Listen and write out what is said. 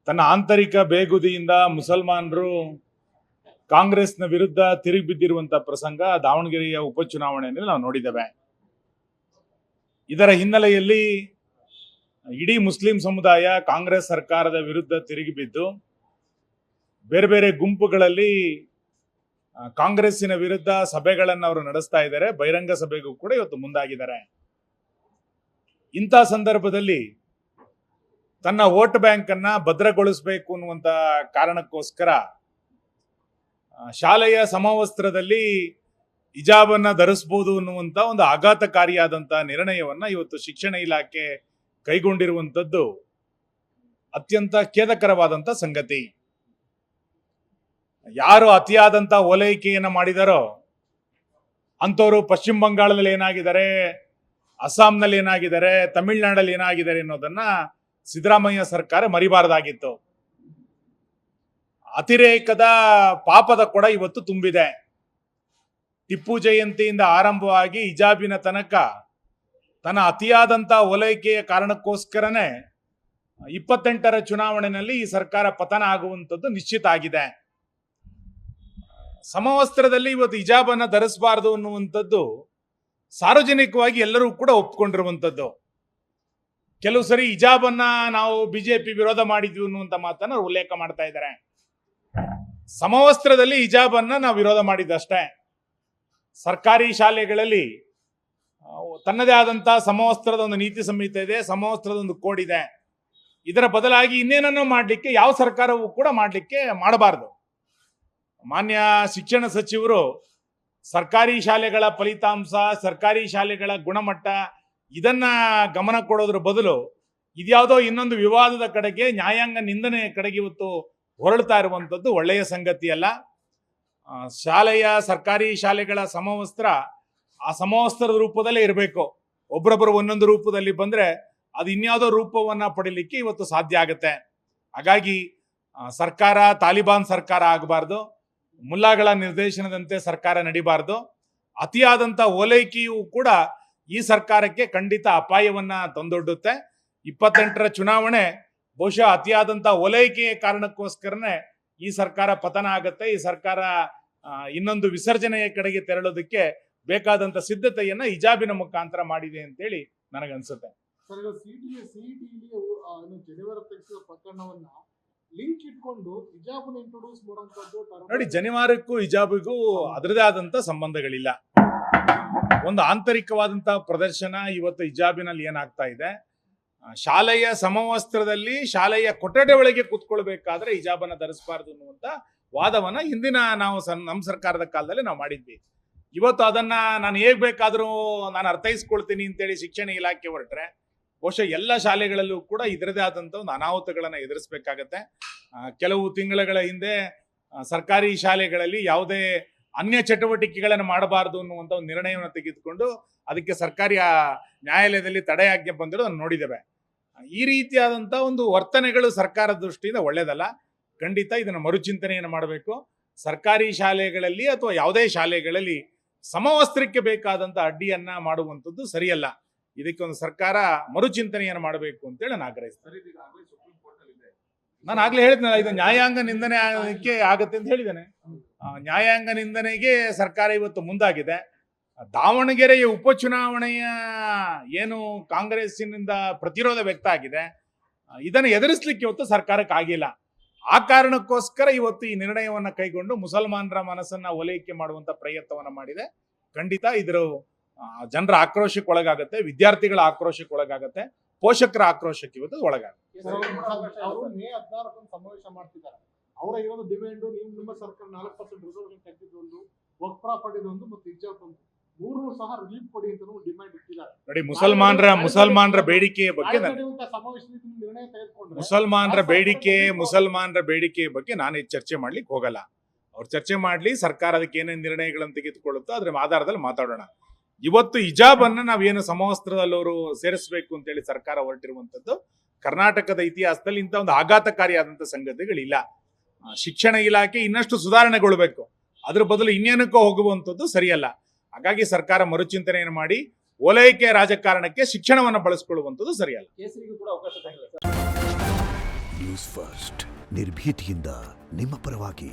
ತನ್ನ ಆಂತರಿಕ ಬೇಗುದಿಯಿಂದ ಮುಸಲ್ಮಾನರು ಕಾಂಗ್ರೆಸ್ನ ವಿರುದ್ಧ ತಿರುಗಿ ಬಿದ್ದಿರುವಂತಹ ಪ್ರಸಂಗ ದಾವಣಗೆರೆಯ ಉಪಚುನಾವಣೆಯಲ್ಲಿ ನಾವು ನೋಡಿದ್ದೇವೆ. ಇದರ ಹಿನ್ನೆಲೆಯಲ್ಲಿ ಇಡೀ ಮುಸ್ಲಿಂ ಸಮುದಾಯ ಕಾಂಗ್ರೆಸ್ ಸರ್ಕಾರದ ವಿರುದ್ಧ ತಿರುಗಿ ಬಿದ್ದು ಬೇರೆ ಬೇರೆ ಗುಂಪುಗಳಲ್ಲಿ ಕಾಂಗ್ರೆಸ್ಸಿನ ವಿರುದ್ಧ ಸಭೆಗಳನ್ನು ಅವರು ನಡೆಸ್ತಾ ಇದ್ದಾರೆ. ಬಹಿರಂಗ ಸಭೆಗೂ ಕೂಡ ಇವತ್ತು ಮುಂದಾಗಿದ್ದಾರೆ. ಇಂಥ ಸಂದರ್ಭದಲ್ಲಿ ತನ್ನ ವೋಟ್ ಬ್ಯಾಂಕ್ ಅನ್ನ ಭದ್ರಗೊಳಿಸಬೇಕು ಅನ್ನುವಂತ ಕಾರಣಕ್ಕೋಸ್ಕರ ಶಾಲೆಯ ಸಮವಸ್ತ್ರದಲ್ಲಿ ಹಿಜಾಬನ್ನ ಧರಿಸಬಹುದು ಅನ್ನುವಂತ ಒಂದು ಆಘಾತಕಾರಿಯಾದಂತ ನಿರ್ಣಯವನ್ನ ಇವತ್ತು ಶಿಕ್ಷಣ ಇಲಾಖೆ ಕೈಗೊಂಡಿರುವಂತದ್ದು ಅತ್ಯಂತ ಖೇದಕರವಾದಂತ ಸಂಗತಿ. ಯಾರು ಅತಿಯಾದಂತ ಓಲೈಕೆಯನ್ನ ಮಾಡಿದಾರೋ ಅಂತವರು ಪಶ್ಚಿಮ ಬಂಗಾಳದಲ್ಲಿ ಏನಾಗಿದ್ದಾರೆ, ಅಸ್ಸಾಂನಲ್ಲಿ ಏನಾಗಿದ್ದಾರೆ, ತಮಿಳುನಾಡಲ್ಲಿ ಏನಾಗಿದ್ದಾರೆ ಅನ್ನೋದನ್ನ ಸಿದ್ದರಾಮಯ್ಯ ಸರ್ಕಾರ ಮರಿಬಾರದಾಗಿತ್ತು. ಅತಿರೇಕದ ಪಾಪದ ಕೊಡ ಇವತ್ತು ತುಂಬಿದೆ. ಟಿಪ್ಪು ಜಯಂತಿಯಿಂದ ಆರಂಭವಾಗಿ ಹಿಜಾಬಿನ ತನಕ ತನ್ನ ಅತಿಯಾದಂತ ಓಲೈಕೆಯ ಕಾರಣಕ್ಕೋಸ್ಕರನೇ 28ರ ಚುನಾವಣೆಯಲ್ಲಿ ಈ ಸರ್ಕಾರ ಪತನ ಆಗುವಂಥದ್ದು ನಿಶ್ಚಿತ ಆಗಿದೆ. ಸಮವಸ್ತ್ರದಲ್ಲಿ ಇವತ್ತು ಹಿಜಾಬನ್ನ ಧರಿಸಬಾರದು ಅನ್ನುವಂಥದ್ದು ಸಾರ್ವಜನಿಕವಾಗಿ ಎಲ್ಲರೂ ಕೂಡ ಒಪ್ಕೊಂಡಿರುವಂಥದ್ದು. ಕೆಲವು ಸರಿ ಹಿಜಾಬನ್ನ ನಾವು ಬಿಜೆಪಿ ವಿರೋಧ ಮಾಡಿದ್ವಿ ಅನ್ನುವಂತ ಮಾತನ್ನ ಉಲ್ಲೇಖ ಮಾಡ್ತಾ ಇದ್ದಾರೆ. ಸಮವಸ್ತ್ರದಲ್ಲಿ ಹಿಜಾಬನ್ನ ನಾವು ವಿರೋಧ ಮಾಡಿದ್ದಷ್ಟೇ. ಸರ್ಕಾರಿ ಶಾಲೆಗಳಲ್ಲಿ ತನ್ನದೇ ಆದಂತಹ ಸಮವಸ್ತ್ರದ ಒಂದು ನೀತಿ ಸಂಹಿತೆ ಇದೆ, ಸಮವಸ್ತ್ರದ ಒಂದು ಕೋಡ್ ಇದೆ. ಇದರ ಬದಲಾಗಿ ಇನ್ನೇನನ್ನೋ ಮಾಡಲಿಕ್ಕೆ ಯಾವ ಸರ್ಕಾರವೂ ಕೂಡ ಮಾಡಬಾರದು. ಮಾನ್ಯ ಶಿಕ್ಷಣ ಸಚಿವರು ಸರ್ಕಾರಿ ಶಾಲೆಗಳ ಫಲಿತಾಂಶ, ಸರ್ಕಾರಿ ಶಾಲೆಗಳ ಗುಣಮಟ್ಟ ಇದನ್ನ ಗಮನ ಕೊಡೋದ್ರ ಬದಲು ಇದ್ಯಾವುದೋ ಇನ್ನೊಂದು ವಿವಾದದ ಕಡೆಗೆ, ನ್ಯಾಯಾಂಗ ನಿಂದನೆಯ ಕಡೆಗೆ ಇವತ್ತು ಹೊರಳ್ತಾ ಇರುವಂಥದ್ದು ಒಳ್ಳೆಯ ಸಂಗತಿ ಅಲ್ಲ. ಸರ್ಕಾರಿ ಶಾಲೆಗಳ ಸಮವಸ್ತ್ರ ಆ ಸಮವಸ್ತ್ರದ ರೂಪದಲ್ಲೇ ಇರಬೇಕು. ಒಬ್ಬರೊಬ್ಬರು ಒಂದೊಂದು ರೂಪದಲ್ಲಿ ಬಂದ್ರೆ ಅದು ಇನ್ಯಾವುದೋ ರೂಪವನ್ನ ಪಡಿಲಿಕ್ಕೆ ಇವತ್ತು ಸಾಧ್ಯ ಆಗುತ್ತೆ. ಹಾಗಾಗಿ ಸರ್ಕಾರ ತಾಲಿಬಾನ್ ಸರ್ಕಾರ ಆಗಬಾರ್ದು, ಮುಲ್ಲಾಗಳ ನಿರ್ದೇಶನದಂತೆ ಸರ್ಕಾರ ನಡಿಬಾರ್ದು. ಅತಿಯಾದಂತ ಓಲೈಕೆಯೂ ಕೂಡ ಈ ಸರ್ಕಾರಕ್ಕೆ ಖಂಡಿತ ಅಪಾಯವನ್ನ ತಂದೊಡ್ಡುತ್ತೆ. 28ರ ಚುನಾವಣೆ ಬಹುಶಃ ಅತಿಯಾದಂತ ಓಲೈಕೆಯ ಕಾರಣಕ್ಕೋಸ್ಕರನೇ ಈ ಸರ್ಕಾರ ಪತನ ಆಗತ್ತೆ. ಈ ಸರ್ಕಾರ ಇನ್ನೊಂದು ವಿಸರ್ಜನೆಯ ಕಡೆಗೆ ತೆರಳೋದಕ್ಕೆ ಬೇಕಾದಂತ ಸಿದ್ಧತೆಯನ್ನ ಹಿಜಾಬಿನ ಮುಖಾಂತರ ಮಾಡಿದೆ ಅಂತೇಳಿ ನನಗನ್ಸುತ್ತೆ. ಪ್ರಕರಣವನ್ನ ಲಿಂಕ್ ಇಟ್ಕೊಂಡು ಹಿಜಾಬ್ ಇಂಟ್ರೊಡ್ಯೂಸ್ ಮಾಡುವಂತದ್ದು ನೋಡಿ, ಜನಿವಾರಕ್ಕೂ ಹಿಜಾಬಿಗೂ ಅದರದೇ ಆದಂತ ಸಂಬಂಧಗಳಿಲ್ಲ. ಒಂದು ಆಂತರಿಕವಾದಂತಹ ಪ್ರದರ್ಶನ ಇವತ್ತು ಹಿಜಾಬಿನಲ್ಲಿ ಏನಾಗ್ತಾ ಇದೆ, ಶಾಲೆಯ ಸಮವಸ್ತ್ರದಲ್ಲಿ ಶಾಲೆಯ ಕೊಠಡಿ ಒಳಗೆ ಕೂತ್ಕೊಳ್ಬೇಕಾದ್ರೆ ಹಿಜಾಬನ್ನ ಧರಿಸಬಾರದು ಅನ್ನುವಂತ ವಾದವನ್ನ ಹಿಂದಿನ ನಾವು ನಮ್ಮ ಸರ್ಕಾರದ ಕಾಲದಲ್ಲಿ ನಾವು ಮಾಡಿದ್ವಿ. ಇವತ್ತು ಅದನ್ನ ನಾನು ಹೇಗ್ ಬೇಕಾದ್ರೂ ನಾನು ಅರ್ಥೈಸ್ಕೊಳ್ತೀನಿ ಅಂತೇಳಿ ಶಿಕ್ಷಣ ಇಲಾಖೆ ಹೊರಟ್ರೆ ಬಹುಶಃ ಎಲ್ಲ ಶಾಲೆಗಳಲ್ಲೂ ಕೂಡ ಇದರದೇ ಆದಂತ ಒಂದು ಅನಾಹುತಗಳನ್ನ ಎದುರಿಸಬೇಕಾಗತ್ತೆ. ಕೆಲವು ತಿಂಗಳ ಹಿಂದೆ ಸರ್ಕಾರಿ ಶಾಲೆಗಳಲ್ಲಿ ಯಾವುದೇ ಅನ್ಯ ಚಟುವಟಿಕೆಗಳನ್ನು ಮಾಡಬಾರದು ಅನ್ನುವಂಥ ಒಂದು ನಿರ್ಣಯವನ್ನು ತೆಗೆದುಕೊಂಡು ಅದಕ್ಕೆ ಸರ್ಕಾರಿ ನ್ಯಾಯಾಲಯದಲ್ಲಿ ತಡೆಯಾಜ್ಞೆ ಬಂದಿರೋದು ನೋಡಿದ್ದೇವೆ. ಈ ರೀತಿಯಾದಂಥ ಒಂದು ವರ್ತನೆಗಳು ಸರ್ಕಾರದ ದೃಷ್ಟಿಯಿಂದ ಒಳ್ಳೆಯದಲ್ಲ. ಖಂಡಿತ ಇದನ್ನು ಮರುಚಿಂತನೆಯನ್ನು ಮಾಡಬೇಕು. ಸರ್ಕಾರಿ ಶಾಲೆಗಳಲ್ಲಿ ಅಥವಾ ಯಾವುದೇ ಶಾಲೆಗಳಲ್ಲಿ ಸಮವಸ್ತ್ರಕ್ಕೆ ಬೇಕಾದಂಥ ಅಡ್ಡಿಯನ್ನ ಮಾಡುವಂಥದ್ದು ಸರಿಯಲ್ಲ. ಇದಕ್ಕೆ ಒಂದು ಸರ್ಕಾರ ಮರುಚಿಂತನೆಯನ್ನು ಮಾಡಬೇಕು ಅಂತೇಳಿ ನಾನು ಆಗ್ರಹಿಸ್ತೇನೆ. ನಾನು ಆಗ್ಲೇ ಹೇಳಿದ್ನಲ್ಲ, ಇದು ನ್ಯಾಯಾಂಗ ನಿಂದನೆ ಆಗತ್ತೆ ಅಂತ ಹೇಳಿದ್ದೇನೆ. ನ್ಯಾಯಾಂಗ ನಿಂದನೆಗೆ ಸರ್ಕಾರ ಇವತ್ತು ಮುಂದಾಗಿದೆ. ದಾವಣಗೆರೆಯ ಉಪಚುನಾವಣೆಯ ಏನು ಕಾಂಗ್ರೆಸ್ಸಿನಿಂದ ಪ್ರತಿರೋಧ ವ್ಯಕ್ತ ಆಗಿದೆ, ಇದನ್ನು ಎದುರಿಸಲಿಕ್ಕೆ ಇವತ್ತು ಸರ್ಕಾರಕ್ಕೆ ಆಗಿಲ್ಲ. ಆ ಕಾರಣಕ್ಕೋಸ್ಕರ ಇವತ್ತು ಈ ನಿರ್ಣಯವನ್ನ ಕೈಗೊಂಡು ಮುಸಲ್ಮಾನರ ಮನಸ್ಸನ್ನ ಓಲೈಕೆ ಮಾಡುವಂತ ಪ್ರಯತ್ನವನ್ನ ಮಾಡಿದೆ. ಖಂಡಿತ ಇದ್ರ ಜನರ ಆಕ್ರೋಶಕ್ಕೆ ಒಳಗಾಗತ್ತೆ, ವಿದ್ಯಾರ್ಥಿಗಳ ಆಕ್ರೋಶಕ್ಕೆ ಒಳಗಾಗತ್ತೆ, ಪೋಷಕರ ಆಕ್ರೋಶಕ್ಕೆ ಇವತ್ತು ಒಳಗಾಗುತ್ತೆ. ಸಮಾವೇಶ ಮಾಡ್ತಿದ್ದಾರೆ. ಅವರ ಇರೋದು ಡಿಮ್ಯಾಂಡ್ ನಿಮ್ಮ ಸರ್ಕಾರ 4% ರಿಸರ್ವೇಷನ್ ತೆಗೆದಿದ್ದು, ವರ್ಕ್ ಪ್ರಾಪರ್ಟಿ ಮತ್ತು ಹಿಜಾಬ್ ಒಂದು ಮೂರು ಸಹ ರಿಲೀಫ್ ಕೊಡಿ ಅಂತ ಡಿಮ್ಯಾಂಡ್ ಇಟ್ಟಿದ್ದಾರೆ. ನೋಡಿ, ಮುಸಲ್ಮಾನರ ಬೇಡಿಕೆಯ ಬಗ್ಗೆ ಮುಸಲ್ಮಾನರ ಬೇಡಿಕೆಯ ಬಗ್ಗೆ ನಾನು ಚರ್ಚೆ ಮಾಡ್ಲಿಕ್ಕೆ ಹೋಗಲ್ಲ. ಅವ್ರು ಚರ್ಚೆ ಮಾಡ್ಲಿ, ಸರ್ಕಾರ ಅದಕ್ಕೆ ಏನೇನು ನಿರ್ಣಯಗಳನ್ನು ತೆಗೆದುಕೊಳ್ಳುತ್ತೋ ಅದ್ರ ಆಧಾರದಲ್ಲಿ ಮಾತಾಡೋಣ. ಇವತ್ತು ಹಿಜಾಬ್ ಅನ್ನ ನಾವೇನು ಸಮವಸ್ತ್ರದಲ್ಲಿ ಅವರು ಸೇರಿಸಬೇಕು ಅಂತೇಳಿ ಸರ್ಕಾರ ಹೊರಟಿರುವಂತದ್ದು ಕರ್ನಾಟಕದ ಇತಿಹಾಸದಲ್ಲಿ ಇಂಥ ಒಂದು ಆಘಾತಕಾರಿಯಾದಂಥ ಸಂಗತಿಗಳಿಲ್ಲ. ಶಿಕ್ಷಣ ಇಲಾಖೆ ಇನ್ನಷ್ಟು ಸುಧಾರಣೆಗೊಳ್ಬೇಕು, ಅದ್ರ ಬದಲು ಇನ್ನೇನಕ್ಕೋ ಹೋಗುವಂಥದ್ದು ಸರಿಯಲ್ಲ. ಹಾಗಾಗಿ ಸರ್ಕಾರ ಮರುಚಿಂತನೆಯನ್ನು ಮಾಡಿ ಓಲೈಕೆ ರಾಜಕಾರಣಕ್ಕೆ ಶಿಕ್ಷಣವನ್ನು ಬಳಸಿಕೊಳ್ಳುವಂಥದ್ದು ಸರಿಯಲ್ಲ. ನ್ಯೂಸ್ ಫಸ್ಟ್ ನಿರ್ಭೀತಿಯಿಂದ ನಿಮ್ಮ ಪರವಾಗಿ.